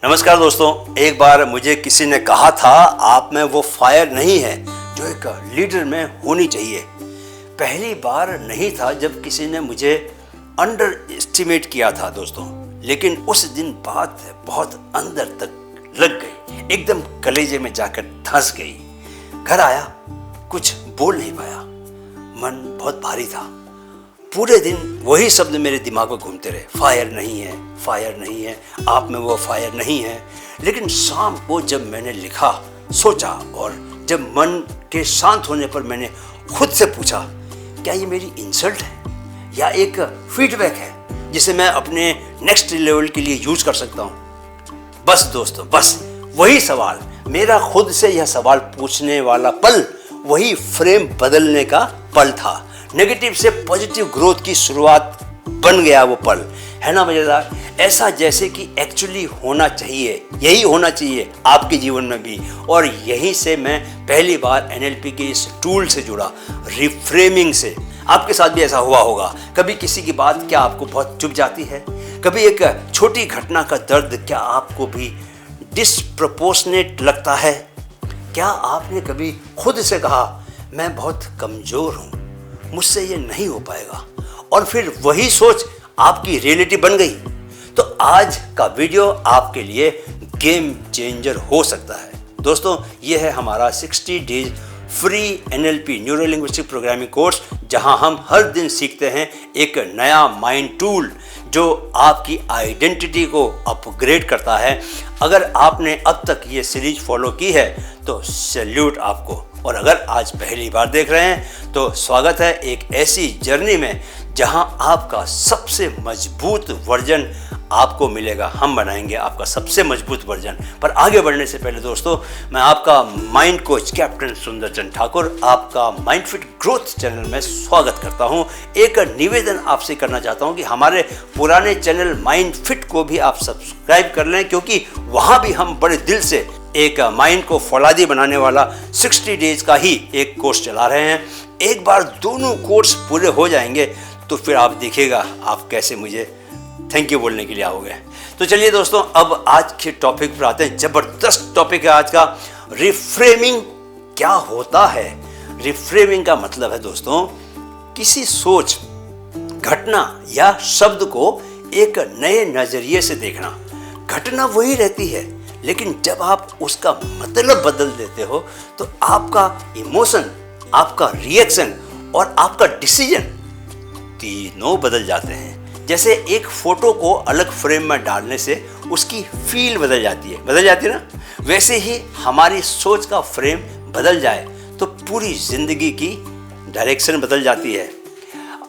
नमस्कार दोस्तों, एक बार मुझे किसी ने कहा था आप में वो फायर नहीं है जो एक लीडर में होनी चाहिए। पहली बार नहीं था जब किसी ने मुझे अंडर एस्टिमेट किया था दोस्तों, लेकिन उस दिन बात बहुत अंदर तक लग गई, एकदम कलेजे में जाकर धंस गई। घर आया, कुछ बोल नहीं पाया, मन बहुत भारी था। पूरे दिन वही शब्द मेरे दिमाग में घूमते रहे, फायर नहीं है, फायर नहीं है, आप में वो फायर नहीं है। लेकिन शाम को जब मैंने लिखा, सोचा और जब मन के शांत होने पर मैंने खुद से पूछा, क्या ये मेरी इंसल्ट है या एक फीडबैक है जिसे मैं अपने नेक्स्ट लेवल के लिए यूज कर सकता हूँ। बस दोस्तों, बस वही सवाल, मेरा खुद से यह सवाल पूछने वाला पल वही फ्रेम बदलने का पल था। नेगेटिव से पॉजिटिव ग्रोथ की शुरुआत बन गया वो पल, है ना मजेदार। ऐसा जैसे कि एक्चुअली होना चाहिए, यही होना चाहिए आपके जीवन में भी। और यहीं से मैं पहली बार एनएलपी के इस टूल से जुड़ा, रिफ्रेमिंग से। आपके साथ भी ऐसा हुआ होगा, कभी किसी की बात क्या आपको बहुत चुभ जाती है, कभी एक छोटी घटना का दर्द क्या आपको भी डिस्प्रपोर्शनेट लगता है। क्या आपने कभी खुद से कहा मैं बहुत कमजोर हूँ, मुझसे ये नहीं हो पाएगा, और फिर वही सोच आपकी रियलिटी बन गई। तो आज का वीडियो आपके लिए गेम चेंजर हो सकता है दोस्तों। ये है हमारा 60 days free NLP neuro linguistic programming course, जहां हम हर दिन सीखते हैं एक नया माइंड टूल जो आपकी आइडेंटिटी को अपग्रेड करता है। अगर आपने अब तक ये सीरीज फॉलो की है तो सैल्यूट आपको, और अगर आज पहली बार देख रहे हैं तो स्वागत है एक ऐसी जर्नी में जहां आपका सबसे मजबूत वर्जन आपको मिलेगा। हम बनाएंगे आपका सबसे मजबूत वर्जन। पर आगे बढ़ने से पहले दोस्तों, मैं आपका माइंड कोच कैप्टन सुंदरचंद ठाकुर आपका माइंड फिट ग्रोथ चैनल में स्वागत करता हूं। एक निवेदन आपसे करना चाहता हूं कि हमारे पुराने चैनल माइंड फिट को भी आप सब्सक्राइब कर लें, क्योंकि वहां भी हम बड़े दिल से एक माइंड को फौलादी बनाने वाला 60 डेज का ही एक कोर्स चला रहे हैं। एक बार दोनों कोर्स पूरे हो जाएंगे तो फिर आप देखिएगा आप कैसे मुझे थैंक यू बोलने के लिए आओगे। तो चलिए दोस्तों, अब आज के टॉपिक पर आते हैं। जबरदस्त टॉपिक है आज का, रिफ्रेमिंग क्या होता है। रिफ्रेमिंग का मतलब है दोस्तों, किसी सोच, घटना या शब्द को एक नए नजरिए से देखना। घटना वही रहती है, लेकिन जब आप उसका मतलब बदल देते हो तो आपका इमोशन, आपका रिएक्शन और आपका डिसीजन तीनों बदल जाते हैं। जैसे एक फोटो को अलग फ्रेम में डालने से उसकी फील बदल जाती है ना, वैसे ही हमारी सोच का फ्रेम बदल जाए तो पूरी जिंदगी की डायरेक्शन बदल जाती है।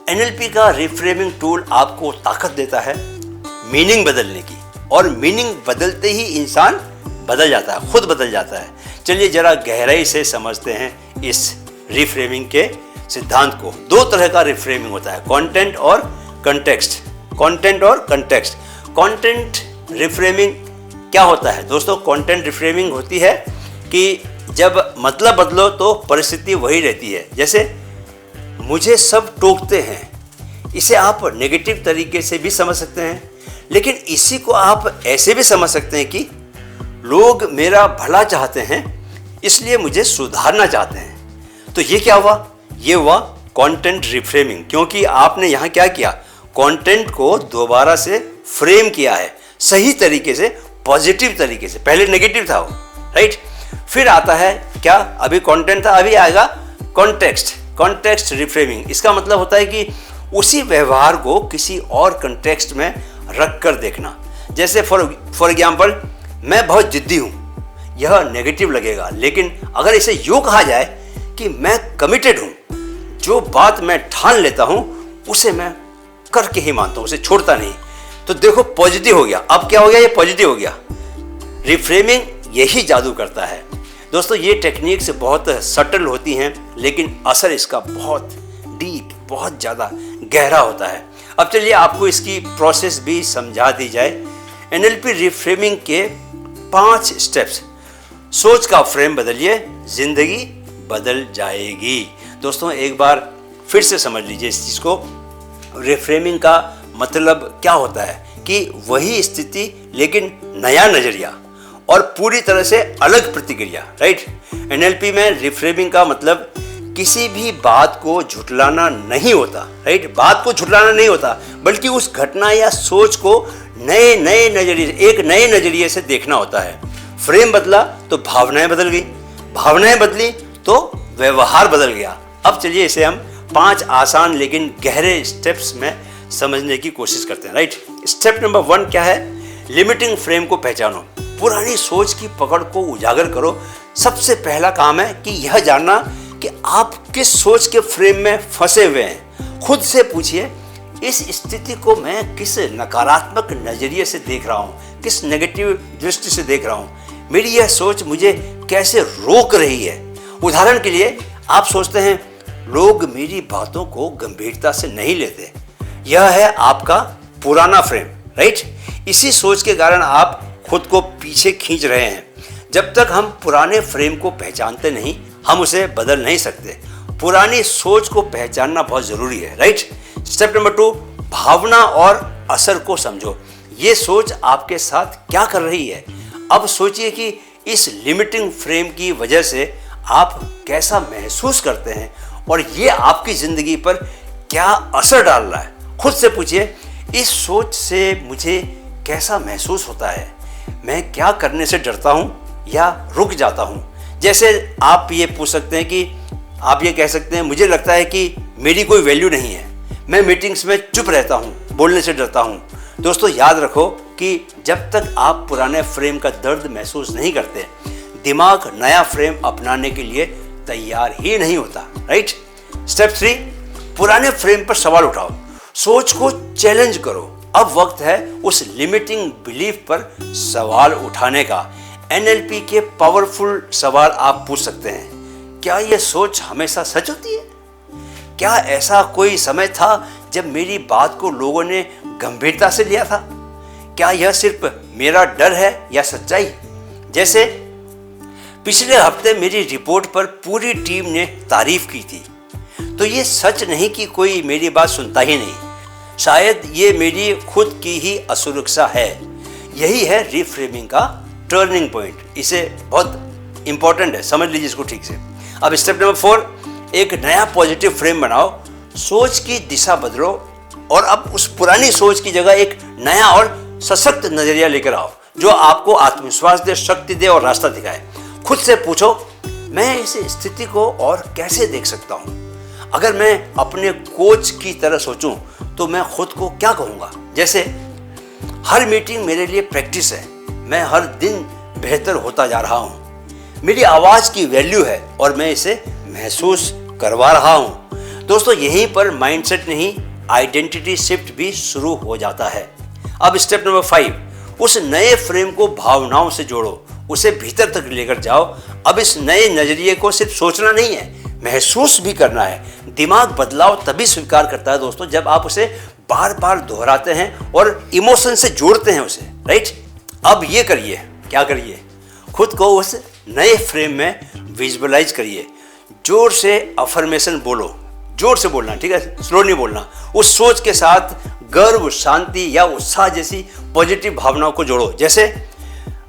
एनएलपी का रिफ्रेमिंग टूल आपको ताकत देता है मीनिंग बदलने की, और मीनिंग बदलते ही इंसान बदल जाता है, खुद बदल जाता है। चलिए जरा गहराई से समझते हैं इस रिफ्रेमिंग के सिद्धांत को। दो तरह का रिफ्रेमिंग होता है, कंटेंट और कंटेक्स्ट। कंटेंट और कंटेक्स्ट। कंटेंट रिफ्रेमिंग क्या होता है दोस्तों? कंटेंट रिफ्रेमिंग होती है कि जब मतलब बदलो तो परिस्थिति वही रहती है। जैसे मुझे सब टोकते हैं, इसे आप नेगेटिव तरीके से भी समझ सकते हैं, लेकिन इसी को आप ऐसे भी समझ सकते हैं कि लोग मेरा भला चाहते हैं इसलिए मुझे सुधारना चाहते हैं। तो ये क्या हुआ? ये हुआ कंटेंट रिफ्रेमिंग, क्योंकि आपने यहाँ क्या किया, कंटेंट को दोबारा से फ्रेम किया है सही तरीके से, पॉजिटिव तरीके से। पहले नेगेटिव था वो, राइट। फिर आता है क्या, अभी कंटेंट था, अभी आएगा कॉन्टेक्स्ट। कॉन्टेक्स्ट रिफ्रेमिंग, इसका मतलब होता है कि उसी व्यवहार को किसी और कॉन्टेक्स्ट में रख कर देखना। जैसे फॉर एग्जाम्पल, मैं बहुत जिद्दी हूँ, यह नेगेटिव लगेगा, लेकिन अगर इसे यूँ कहा जाए कि मैं कमिटेड हूँ, जो बात मैं ठान लेता हूँ उसे मैं करके ही मानता हूँ, उसे छोड़ता नहीं, तो देखो पॉजिटिव हो गया। अब क्या हो गया? ये पॉजिटिव हो गया। रिफ्रेमिंग यही जादू करता है दोस्तों। ये टेक्निक्स बहुत सटल होती हैं, लेकिन असर इसका बहुत डीप, बहुत ज़्यादा गहरा होता है। अब चलिए आपको इसकी प्रोसेस भी समझा दी जाए। एनएलपी रिफ्रेमिंग के 5 स्टेप्स। सोच का फ्रेम बदलिए, जिंदगी बदल जाएगी। दोस्तों एक बार फिर से समझ लीजिए इस चीज़ को। रिफ्रेमिंग का मतलब क्या होता है कि वही स्थिति लेकिन नया नजरिया और पूरी तरह से अलग प्रतिक्रिया, राइट। एनएलपी में रिफ्रेमिंग का मतलब किसी भी बात को झुठलाना नहीं होता, राइट। बात को झुठलाना नहीं होता, बल्कि उस घटना या सोच को एक नए नजरिए से देखना होता है। फ्रेम बदला तो भावनाएं बदल गई, भावनाएं बदली तो व्यवहार बदल गया। अब चलिए इसे हम 5 आसान लेकिन गहरे स्टेप्स में समझने की कोशिश करते हैं, राइट। स्टेप नंबर 1 क्या है? लिमिटिंग फ्रेम को पहचानो, पुरानी सोच की पकड़ को उजागर करो। सबसे पहला काम है कि यह जानना कि आप किस सोच के फ्रेम में फंसे हुए हैं। खुद से पूछिए, इस स्थिति को मैं किस नकारात्मक नजरिए से देख रहा हूँ, किस नेगेटिव दृष्टि से देख रहा हूँ। मेरी यह सोच मुझे कैसे रोक रही है। उदाहरण के लिए आप सोचते हैं लोग मेरी बातों को गंभीरता से नहीं लेते। यह है आपका पुराना फ्रेम, राइट। इसी सोच के कारण आप खुद को पीछे खींच रहे हैं। जब तक हम पुराने फ्रेम को पहचानते नहीं, हम उसे बदल नहीं सकते। पुरानी सोच को पहचानना बहुत जरूरी है, राइट। स्टेप नंबर 2, भावना और असर को समझो। ये सोच आपके साथ क्या कर रही है। अब सोचिए कि इस लिमिटिंग फ्रेम की वजह से आप कैसा महसूस करते हैं और ये आपकी जिंदगी पर क्या असर डाल रहा है। खुद से पूछिए, इस सोच से मुझे कैसा महसूस होता है। मैं क्या करने से डरता हूँ या रुक जाता हूँ। जैसे आप ये पूछ सकते हैं कि आप ये कह सकते हैं, मुझे लगता है कि मेरी कोई वैल्यू नहीं है, मैं मीटिंग्स में चुप रहता हूँ, बोलने से डरता हूँ। दोस्तों याद रखो कि जब तक आप पुराने फ्रेम का दर्द महसूस नहीं करते, दिमाग नया फ्रेम अपनाने के लिए तैयार ही नहीं होता, राइट। स्टेप 3, पुराने फ्रेम पर सवाल उठाओ, सोच को चैलेंज करो। अब वक्त है उस लिमिटिंग बिलीफ पर सवाल उठाने का। एनएलपी के पावरफुल सवाल आप पूछ सकते हैं, क्या यह सोच हमेशा सच होती है? क्या ऐसा कोई समय था जब मेरी बात को लोगों ने गंभीरता से लिया था? क्या यह सिर्फ मेरा डर है या सच्चाई? जैसे पिछले हफ्ते मेरी रिपोर्ट पर पूरी टीम ने तारीफ की थी, तो ये सच नहीं कि कोई मेरी बात सुनता ही नहीं। शायद ये मेरी खुद की ही असुरक्षा है। यही है रिफ्रेमिंग का टर्निंग पॉइंट। इसे बहुत इंपॉर्टेंट है, समझ लीजिए इसको ठीक से। अब स्टेप नंबर 4, एक नया पॉजिटिव फ्रेम बनाओ, सोच की दिशा बदलो और अब उस पुरानी सोच की जगह एक नया और सशक्त नजरिया लेकर आओ जो आपको आत्मविश्वास दे, शक्ति दे और रास्ता दिखाए। खुद से पूछो, मैं इस स्थिति को और कैसे देख सकता हूँ। अगर मैं अपने कोच की तरह सोचूं तो मैं खुद को क्या कहूँगा। जैसे हर मीटिंग मेरे लिए प्रैक्टिस है, मैं हर दिन बेहतर होता जा रहा हूँ, मेरी आवाज़ की वैल्यू है और मैं इसे महसूस करवा रहा हूँ। दोस्तों यहीं पर माइंडसेट नहीं, आइडेंटिटी शिफ्ट भी शुरू हो जाता है। अब स्टेप नंबर 5, उस नए फ्रेम को भावनाओं से जोड़ो, उसे भीतर तक लेकर जाओ। अब इस नए नजरिए को सिर्फ सोचना नहीं है, महसूस भी करना है। दिमाग बदलाव तभी स्वीकार करता है दोस्तों जब आप उसे बार बार दोहराते हैं और इमोशन से जोड़ते हैं उसे, राइट। अब ये करिए, क्या करिए, खुद को उस नए फ्रेम में विजुअलाइज करिए। जोर से अफर्मेशन बोलो, जोर से बोलना, ठीक है, स्लो नहीं बोलना। उस सोच के साथ गर्व, शांति या उत्साह जैसी पॉजिटिव भावनाओं को जोड़ो। जैसे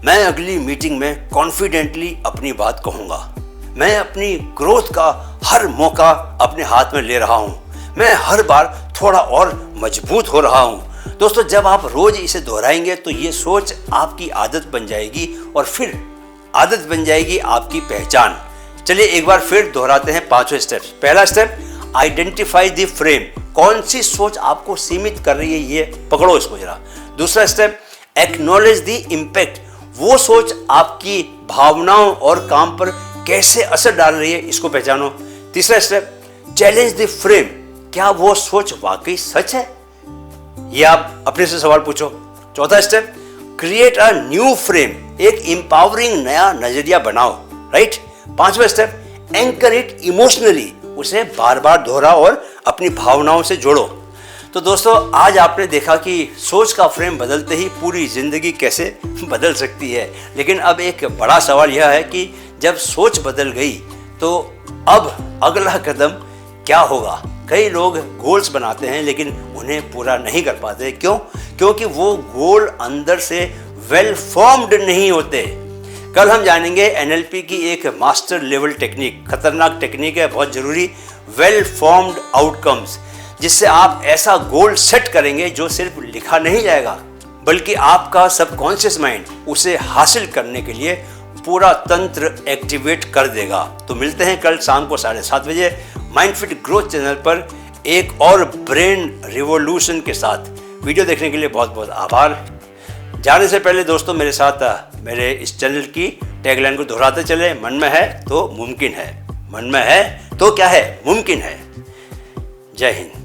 मैं अगली मीटिंग में कॉन्फिडेंटली अपनी बात कहूँगा, मैं अपनी ग्रोथ का हर मौका अपने हाथ में ले रहा हूँ, मैं हर बार थोड़ा और मजबूत हो रहा हूँ। दोस्तों जब आप रोज इसे दोहराएंगे तो ये सोच आपकी आदत बन जाएगी और फिर आदत बन जाएगी आपकी पहचान। चलिए एक बार फिर दोहराते हैं 5वें स्टेप। पहला स्टेप, आइडेंटिफाई द फ्रेम। कौन सी सोच आपको सीमित कर रही है, ये पकड़ो इसको जरा। दूसरा स्टेप, एक्नॉलेज द इम्पैक्ट। वो सोच आपकी भावनाओं और काम पर कैसे असर डाल रही है, इसको पहचानो। तीसरा स्टेप, चैलेंज द फ्रेम। क्या वो सोच वाकई सच है, ये आप अपने से सवाल पूछो। चौथा step, create a new frame. एक एम्पावरिंग नया नजरिया बनाओ, राइट। पांचवा स्टेप, एंकर इट इमोशनली। उसे बार बार दोहराओ और अपनी भावनाओं से जोड़ो। तो दोस्तों आज आपने देखा कि सोच का फ्रेम बदलते ही पूरी जिंदगी कैसे बदल सकती है। लेकिन अब एक बड़ा सवाल यह है कि जब सोच बदल गई तो अब अगला कदम क्या होगा। कई लोग गोल्स बनाते हैं लेकिन उन्हें पूरा नहीं कर पाते। क्यों? क्योंकि वो गोल अंदर से वेल फॉर्म्ड नहीं होते। कल हम जानेंगे एनएलपी की एक मास्टर लेवल टेक्निक, खतरनाक टेक्निक है, बहुत जरूरी, वेल फॉर्म्ड आउटकम्स, जिससे आप ऐसा गोल सेट करेंगे जो सिर्फ लिखा नहीं जाएगा बल्कि आपका सबकॉन्शियस माइंड उसे हासिल करने के लिए पूरा तंत्र एक्टिवेट कर देगा। तो मिलते हैं कल शाम को 7:30 बजे माइंडफिट ग्रोथ चैनल पर एक और ब्रेन रिवॉल्यूशन के साथ। वीडियो देखने के लिए बहुत बहुत आभार। जाने से पहले दोस्तों मेरे साथ मेरे इस चैनल की टैगलाइन को दोहराते चले, मन में है तो मुमकिन है, मन में है तो क्या है, मुमकिन है। जय हिंद।